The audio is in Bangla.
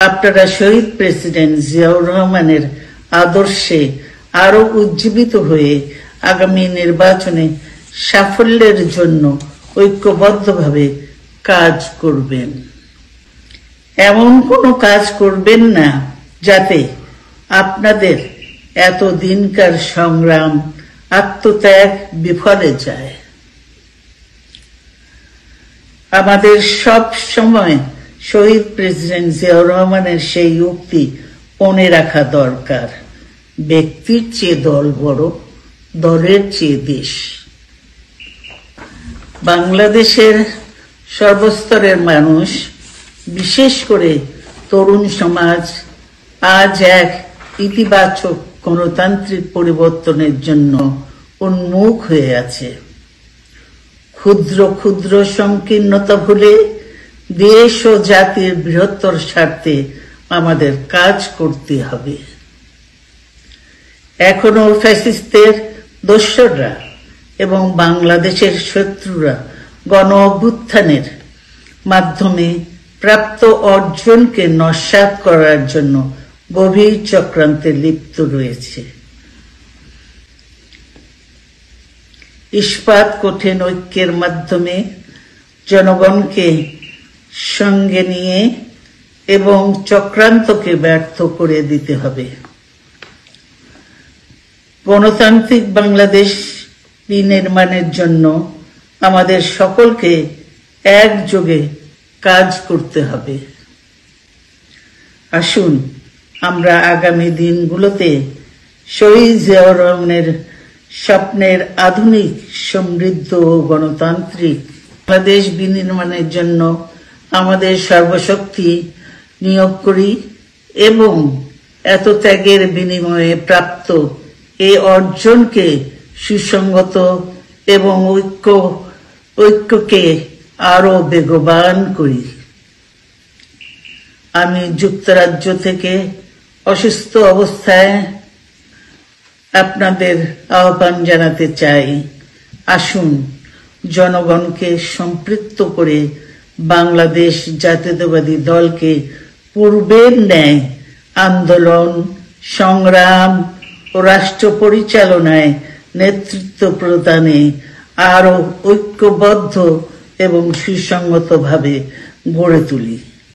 আপনারা শহীদ প্রেসিডেন্ট জিয়াউর রহমানের আদর্শে আরো উজ্জীবিত হয়ে আগামী নির্বাচনে সাফল্যের জন্য ঐক্যবদ্ধভাবে কাজ করবেন। এমন কোনো কাজ করবেন না যাতে আপনাদের এতদিনকার সংগ্রাম আত্মত্যাগ বিফলে যায়। আমাদের সব সময় শহীদ প্রেসিডেন্ট জিয়াউর রহমানের সেই উক্তি মনে রাখা দরকার, ব্যক্তির চেয়ে দল বড়, দলের চেয়ে দেশ। বাংলাদেশের সর্বস্তরের মানুষ, বিশেষ করে তরুণ সমাজ আজ এক ইতিবাচক গণতান্ত্রিক পরিবর্তনের জন্য উন্মুখ হয়ে আছে। ক্ষুদ্র ক্ষুদ্র সংকীর্ণতা ভুলে দেশ ও জাতির বৃহত্তর স্বার্থে আমাদের কাজ করতে হবে। এখনো ফ্যাসিস্টদের দোসররা এবং বাংলাদেশের শত্রুরা গণ অভ্যুত্থানের মাধ্যমে প্রাপ্ত অর্জনকে নস্যাৎ করার জন্য গভীর চক্রান্তে লিপ্ত রয়েছে। ইস্পাত কঠিন ঐক্যের মাধ্যমে জনগণকে সঙ্গে নিয়ে এবং চক্রান্তকে ব্যর্থ করে দিতে হবে। গণতান্ত্রিক বাংলাদেশ বিনির্মাণের জন্য আমাদের সকলকে একযোগে কাজ করতে হবে। আসুন আমরা আগামী দিনগুলোতে শহীদ জিয়াউর রহমানের স্বপ্নের আধুনিক, সমৃদ্ধ ও গণতান্ত্রিক বাংলাদেশ বিনির্মাণের জন্য আমাদের সর্বশক্তি নিয়োগ করি এবং এত ত্যাগের বিনিময়ে প্রাপ্ত এই অর্জনকে সুসংগত এবং ঐক্যকে আরো বেগবান করি। আমি যুক্তরাজ্য থেকে অসুস্থ অবস্থায় আপনাদের আহ্বান জানাতে চাই, আসুন জনগণকে সম্পৃক্ত করে বাংলাদেশ জাতীয়তাবাদী দলকে পূর্বের ন্যায় আন্দোলন, সংগ্রাম ও রাষ্ট্র পরিচালনায় নেতৃত্ব প্রদানে আরো ঐক্যবদ্ধ এবং সুসংগতভাবে গড়ে তুলি।